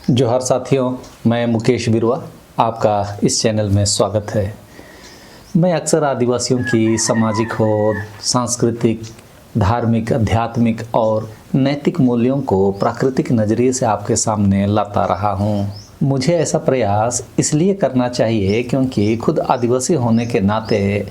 जोहार साथियों, मैं मुकेश बिरुआ, आपका इस चैनल में स्वागत है। मैं अक्सर आदिवासियों की सामाजिक होड़, सांस्कृतिक, धार्मिक, आध्यात्मिक और नैतिक मूल्यों को प्राकृतिक नज़रिए से आपके सामने लाता रहा हूँ। मुझे ऐसा प्रयास इसलिए करना चाहिए क्योंकि खुद आदिवासी होने के नाते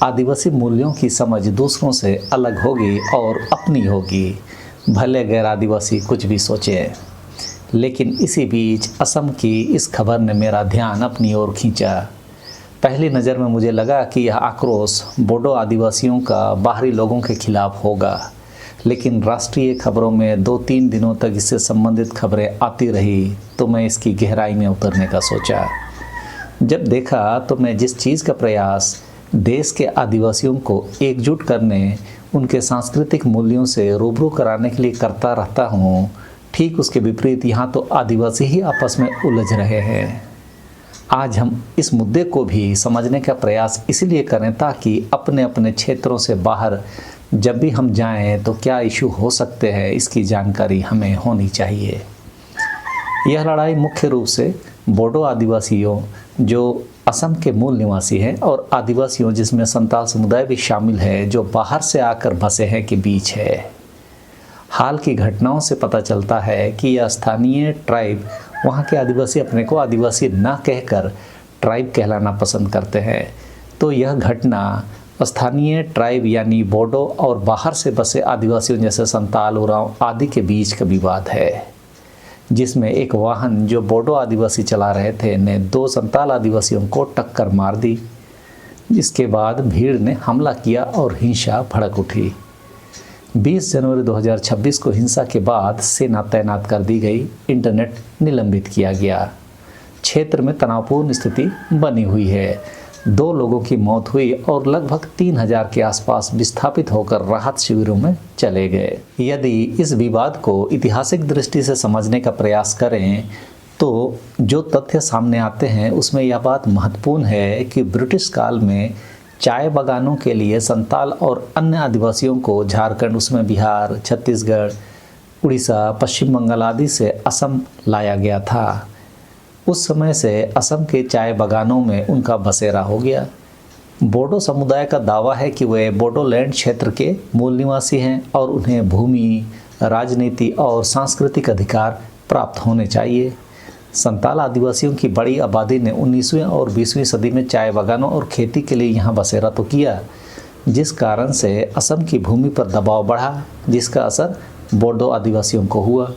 आदिवासी मूल्यों की समझ दूसरों से अलग होगी और अपनी होगी, भले गैर आदिवासी कुछ भी सोचे। लेकिन इसी बीच असम की इस खबर ने मेरा ध्यान अपनी ओर खींचा। पहली नज़र में मुझे लगा कि यह आक्रोश बोडो आदिवासियों का बाहरी लोगों के खिलाफ होगा, लेकिन राष्ट्रीय खबरों में 2-3 दिनों तक इससे संबंधित खबरें आती रही तो मैं इसकी गहराई में उतरने का सोचा। जब देखा तो मैं जिस चीज़ का प्रयास देश के आदिवासियों को एकजुट करने, उनके सांस्कृतिक मूल्यों से रूबरू कराने के लिए करता रहता हूँ, ठीक उसके विपरीत यहाँ तो आदिवासी ही आपस में उलझ रहे हैं। आज हम इस मुद्दे को भी समझने का प्रयास इसलिए करें ताकि अपने अपने क्षेत्रों से बाहर जब भी हम जाएं तो क्या इशू हो सकते हैं, इसकी जानकारी हमें होनी चाहिए। यह लड़ाई मुख्य रूप से बोडो आदिवासियों जो असम के मूल निवासी हैं और आदिवासियों जिसमें संताल समुदाय भी शामिल है जो बाहर से आकर बसे हैं के बीच है। हाल की घटनाओं से पता चलता है कि यह स्थानीय ट्राइब, वहाँ के आदिवासी अपने को आदिवासी न कहकर ट्राइब कहलाना पसंद करते हैं। तो यह घटना स्थानीय ट्राइब यानी बोडो और बाहर से बसे आदिवासियों जैसे संताल, उरांव आदि के बीच का विवाद है, जिसमें एक वाहन जो बोडो आदिवासी चला रहे थे ने 2 संताल आदिवासियों को टक्कर मार दी, जिसके बाद भीड़ ने हमला किया और हिंसा भड़क उठी। 20 जनवरी 2026 को हिंसा के बाद सेना तैनात कर दी गई, इंटरनेट निलंबित किया गया। क्षेत्र में तनावपूर्ण स्थिति बनी हुई है। 2 लोगों की मौत हुई और लगभग 3000 के आसपास विस्थापित होकर राहत शिविरों में चले गए। यदि इस विवाद को ऐतिहासिक दृष्टि से समझने का प्रयास करें तो जो तथ्य सामने आते हैं उसमें यह बात महत्वपूर्ण है कि ब्रिटिश काल में चाय बागानों के लिए संताल और अन्य आदिवासियों को झारखंड, उसमें बिहार, छत्तीसगढ़, उड़ीसा, पश्चिम बंगाल आदि से असम लाया गया था। उस समय से असम के चाय बागानों में उनका बसेरा हो गया। बोडो समुदाय का दावा है कि वे बोडोलैंड क्षेत्र के मूल निवासी हैं और उन्हें भूमि, राजनीति और सांस्कृतिक अधिकार प्राप्त होने चाहिए। संताल आदिवासियों की बड़ी आबादी ने 19वीं और 20वीं सदी में चाय बागानों और खेती के लिए यहाँ बसेरा तो किया, जिस कारण से असम की भूमि पर दबाव बढ़ा, जिसका असर बोडो आदिवासियों को हुआ।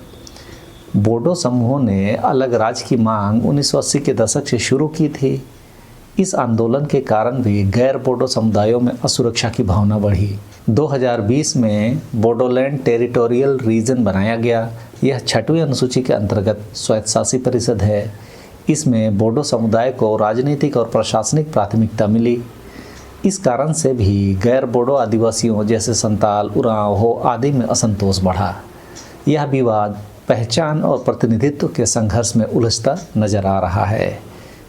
बोडो समूहों ने अलग राज्य की मांग 1980 के दशक से शुरू की थी। इस आंदोलन के कारण भी गैर बोडो समुदायों में असुरक्षा की भावना बढ़ी। 2020 में बोडोलैंड टेरिटोरियल रीजन बनाया गया। यह 6वीं अनुसूची के अंतर्गत स्वायत्तशासी परिषद है। इसमें बोडो समुदाय को राजनीतिक और प्रशासनिक प्राथमिकता मिली। इस कारण से भी गैर बोडो आदिवासियों जैसे संताल, उरांव, हो आदि में असंतोष बढ़ा। यह विवाद पहचान और प्रतिनिधित्व के संघर्ष में उलझता नजर आ रहा है,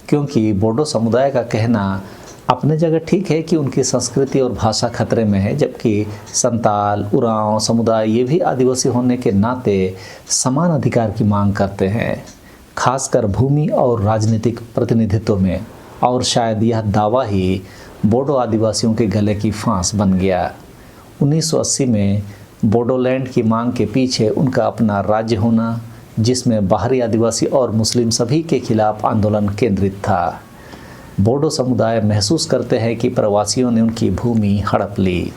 क्योंकि बोडो समुदाय का कहना अपने जगह ठीक है कि उनकी संस्कृति और भाषा खतरे में है, जबकि संताल, उरांव समुदाय ये भी आदिवासी होने के नाते समान अधिकार की मांग करते हैं, खासकर भूमि और राजनीतिक प्रतिनिधित्व में। और शायद यह दावा ही बोडो आदिवासियों के गले की फांस बन गया। 1980 में बोडोलैंड की मांग के पीछे उनका अपना राज्य होना, जिसमें बाहरी आदिवासी और मुस्लिम सभी के खिलाफ आंदोलन केंद्रित था। बोडो समुदाय महसूस करते हैं कि प्रवासियों ने उनकी भूमि हड़प ली।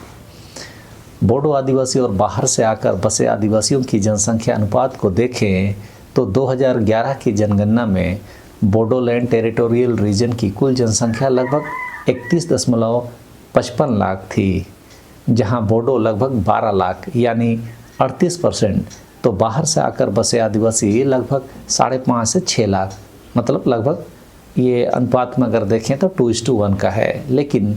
बोडो आदिवासी और बाहर से आकर बसे आदिवासियों की जनसंख्या अनुपात को देखें तो 2011 की जनगणना में बोडोलैंड टेरिटोरियल रीजन की कुल जनसंख्या लगभग 31.55 लाख थी, जहां बोडो लगभग 12 लाख यानी 38%, तो बाहर से आकर बसे आदिवासी लगभग 5.5 से 6 लाख, मतलब लगभग ये अनुपात में अगर देखें तो 2:1 का है। लेकिन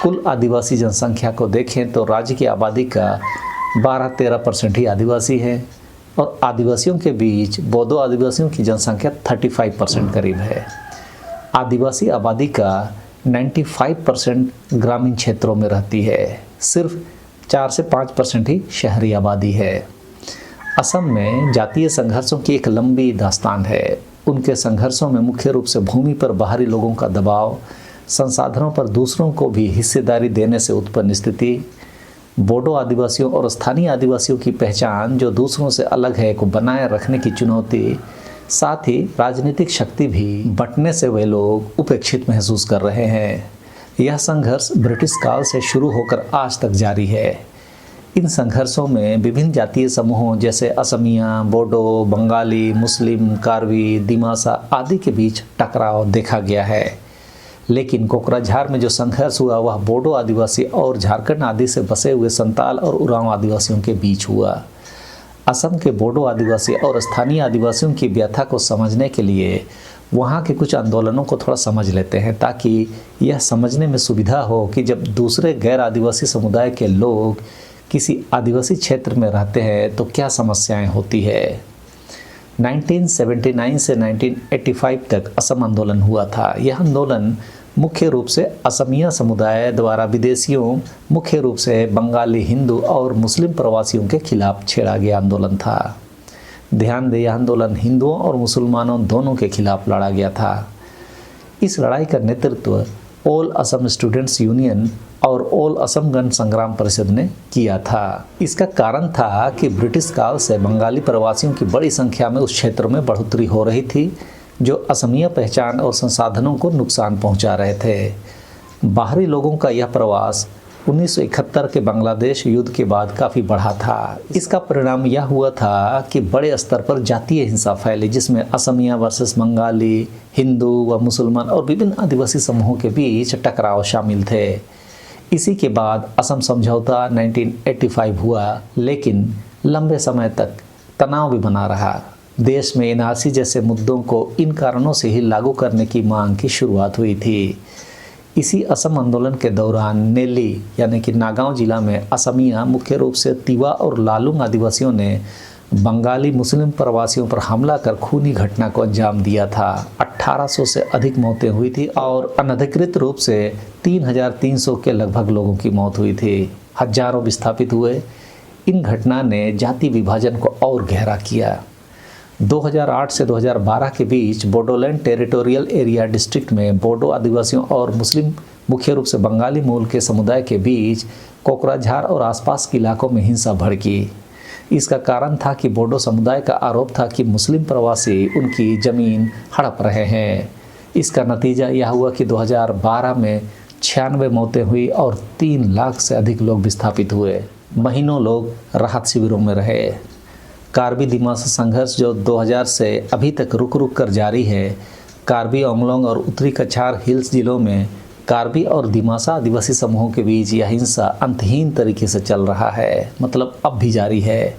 कुल आदिवासी जनसंख्या को देखें तो राज्य की आबादी का 12-13% ही आदिवासी है और आदिवासियों के बीच बोडो आदिवासियों की जनसंख्या 35% करीब है। आदिवासी आबादी का 95% ग्रामीण क्षेत्रों में रहती है, सिर्फ 4 से 5% ही शहरी आबादी है। असम में जातीय संघर्षों की एक लंबी दास्तान है। उनके संघर्षों में मुख्य रूप से भूमि पर बाहरी लोगों का दबाव, संसाधनों पर दूसरों को भी हिस्सेदारी देने से उत्पन्न स्थिति, बोडो आदिवासियों और स्थानीय आदिवासियों की पहचान जो दूसरों से अलग है को बनाए रखने की चुनौती, साथ ही राजनीतिक शक्ति भी बंटने से वे लोग उपेक्षित महसूस कर रहे हैं। यह संघर्ष ब्रिटिश काल से शुरू होकर आज तक जारी है। इन संघर्षों में विभिन्न जातीय समूहों जैसे असमिया, बोडो, बंगाली, मुस्लिम, कार्बी, दिमासा आदि के बीच टकराव देखा गया है। लेकिन कोकराझार में जो संघर्ष हुआ वह बोडो आदिवासी और झारखंड आदि से बसे हुए संताल और उरांव आदिवासियों के बीच हुआ। असम के बोडो आदिवासी और स्थानीय आदिवासियों की व्यथा को समझने के लिए वहाँ के कुछ आंदोलनों को थोड़ा समझ लेते हैं, ताकि यह समझने में सुविधा हो कि जब दूसरे गैर आदिवासी समुदाय के लोग किसी आदिवासी क्षेत्र में रहते हैं तो क्या समस्याएं होती है। 1979 से 1985 तक असम आंदोलन हुआ था। यह आंदोलन मुख्य रूप से असमिया समुदाय द्वारा विदेशियों, मुख्य रूप से बंगाली, हिंदू और मुस्लिम प्रवासियों के खिलाफ छेड़ा गया आंदोलन था। ध्यान दें, यह आंदोलन हिंदुओं और मुसलमानों दोनों के खिलाफ लड़ा गया था। इस लड़ाई का नेतृत्व ऑल असम स्टूडेंट्स यूनियन और ऑल असम गण संग्राम परिषद ने किया था। इसका कारण था कि ब्रिटिश काल से बंगाली प्रवासियों की बड़ी संख्या में उस क्षेत्र में बढ़ोतरी हो रही थी, जो असमिया पहचान और संसाधनों को नुकसान पहुंचा रहे थे। बाहरी लोगों का यह प्रवास 1971 के बांग्लादेश युद्ध के बाद काफ़ी बढ़ा था। इसका परिणाम यह हुआ था कि बड़े स्तर पर जातीय हिंसा फैली, जिसमें असमिया वर्सेस बंगाली, हिंदू व मुसलमान और विभिन्न आदिवासी समूहों के बीच टकराव शामिल थे। इसी के बाद असम समझौता 1985 हुआ, लेकिन लंबे समय तक तनाव भी बना रहा। देश में एनआरसी जैसे मुद्दों को इन कारणों से ही लागू करने की मांग की शुरुआत हुई थी। इसी असम आंदोलन के दौरान नेली यानी कि नागांव जिला में असमिया, मुख्य रूप से तिवा और लालुंग आदिवासियों ने बंगाली मुस्लिम प्रवासियों पर हमला कर खूनी घटना को अंजाम दिया था। 1800 से अधिक मौतें हुई थी और अनधिकृत रूप से 3300 के लगभग लोगों की मौत हुई थी। हजारों विस्थापित हुए। इन घटना ने जाति विभाजन को और गहरा किया। 2008 से 2012 के बीच बोडोलैंड टेरिटोरियल एरिया डिस्ट्रिक्ट में बोडो आदिवासियों और मुस्लिम, मुख्य रूप से बंगाली मूल के समुदाय के बीच कोकराझार और आसपास के इलाकों में हिंसा भड़की। इसका कारण था कि बोडो समुदाय का आरोप था कि मुस्लिम प्रवासी उनकी ज़मीन हड़प रहे हैं। इसका नतीजा यह हुआ कि 2012 में 96 मौतें हुई और 3 लाख से अधिक लोग विस्थापित हुए। महीनों लोग राहत शिविरों में रहे। कार्बी दिमासा संघर्ष जो 2000 से अभी तक रुक रुक कर जारी है। कार्बी आंगलोंग और उत्तरी कछार हिल्स जिलों में कार्बी और दिमासा आदिवासी समूहों के बीच यह हिंसा अंतहीन तरीके से चल रहा है, मतलब अब भी जारी है।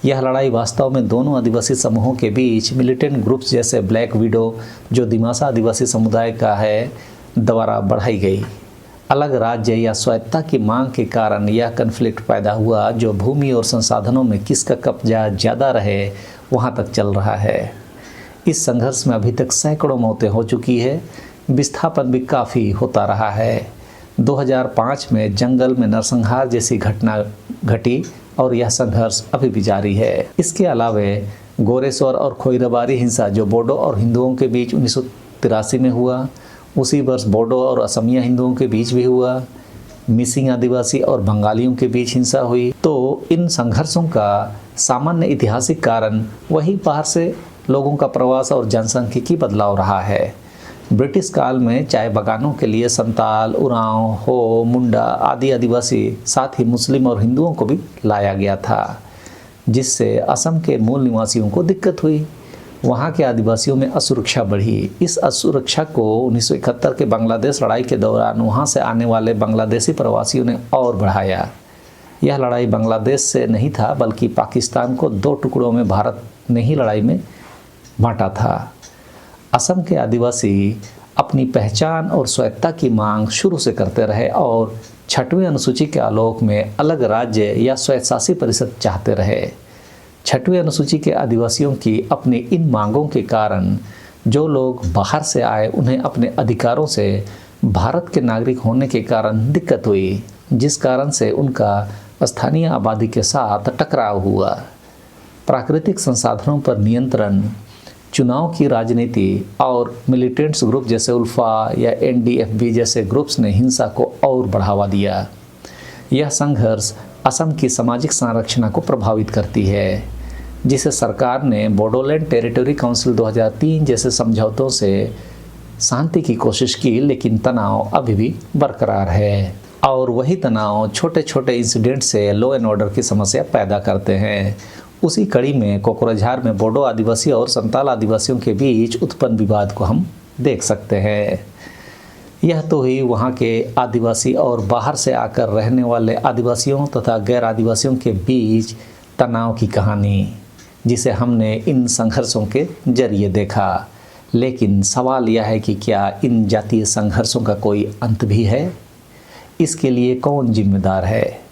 यह लड़ाई वास्तव में दोनों आदिवासी समूहों के बीच मिलिटेंट ग्रुप्स जैसे ब्लैक विडो, जो दिमासा आदिवासी समुदाय का है, द्वारा बढ़ाई गई। अलग राज्य या स्वायत्तता की मांग के कारण यह कन्फ्लिक्ट पैदा हुआ, जो भूमि और संसाधनों में किसका कब्जा ज़्यादा रहे वहाँ तक चल रहा है। इस संघर्ष में अभी तक सैकड़ों मौतें हो चुकी है। विस्थापन भी काफ़ी होता रहा है। 2005 में जंगल में नरसंहार जैसी घटना घटी और यह संघर्ष अभी भी जारी है। इसके अलावा गोरेश्वर और खोइराबारी हिंसा जो बोडो और हिंदुओं के बीच 1983 में हुआ, उसी वर्ष बोडो और असमिया हिंदुओं के बीच भी हुआ। मिसिंग आदिवासी और बंगालियों के बीच हिंसा हुई। तो इन संघर्षों का सामान्य ऐतिहासिक कारण वही बाहर से लोगों का प्रवास और जनसांख्यिकी बदलाव रहा है। ब्रिटिश काल में चाय बागानों के लिए संताल, उरांव, हो, मुंडा आदि आदिवासी, साथ ही मुस्लिम और हिंदुओं को भी लाया गया था, जिससे असम के मूल निवासियों को दिक्कत हुई। वहाँ के आदिवासियों में असुरक्षा बढ़ी। इस असुरक्षा को 1971 के बांग्लादेश लड़ाई के दौरान वहाँ से आने वाले बांग्लादेशी प्रवासियों ने और बढ़ाया। यह लड़ाई बांग्लादेश से नहीं था, बल्कि पाकिस्तान को 2 टुकड़ों में भारत ने ही लड़ाई में बांटा था। असम के आदिवासी अपनी पहचान और स्वायत्तता की मांग शुरू से करते रहे और 6वीं अनुसूची के आलोक में अलग राज्य या स्वायत्तशासी परिषद चाहते रहे। 6वीं अनुसूची के आदिवासियों की अपनी इन मांगों के कारण जो लोग बाहर से आए उन्हें अपने अधिकारों से भारत के नागरिक होने के कारण दिक्कत हुई, जिस कारण से उनका स्थानीय आबादी के साथ टकराव हुआ। प्राकृतिक संसाधनों पर नियंत्रण, चुनाव की राजनीति और मिलिटेंट्स ग्रुप जैसे उल्फा या एनडीएफबी जैसे ग्रुप्स ने हिंसा को और बढ़ावा दिया। यह संघर्ष असम की सामाजिक संरचना को प्रभावित करती है, जिसे सरकार ने बोडोलैंड टेरिटरी काउंसिल 2003 जैसे समझौतों से शांति की कोशिश की, लेकिन तनाव अभी भी बरकरार है और वही तनाव छोटे छोटे इंसिडेंट से लॉ एंड ऑर्डर की समस्या पैदा करते हैं। उसी कड़ी में कोकराझार में बोडो आदिवासी और संताल आदिवासियों के बीच उत्पन्न विवाद को हम देख सकते हैं। यह तो ही वहाँ के आदिवासी और बाहर से आकर रहने वाले आदिवासियों तथा गैर आदिवासियों के बीच तनाव की कहानी, जिसे हमने इन संघर्षों के जरिए देखा। लेकिन सवाल यह है कि क्या इन जातीय संघर्षों का कोई अंत भी है? इसके लिए कौन जिम्मेदार है?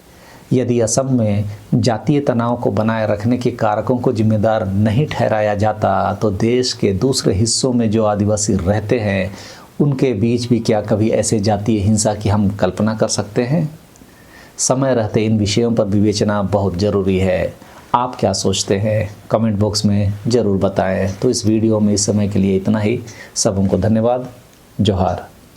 यदि असम में जातीय तनाव को बनाए रखने के कारकों को जिम्मेदार नहीं ठहराया जाता, तो देश के दूसरे हिस्सों में जो आदिवासी रहते हैं उनके बीच भी क्या कभी ऐसे जातीय हिंसा की हम कल्पना कर सकते हैं? समय रहते इन विषयों पर विवेचना बहुत ज़रूरी है। आप क्या सोचते हैं? कमेंट बॉक्स में ज़रूर बताएं। तो इस वीडियो में इस समय के लिए इतना ही। सबको धन्यवाद। जोहार।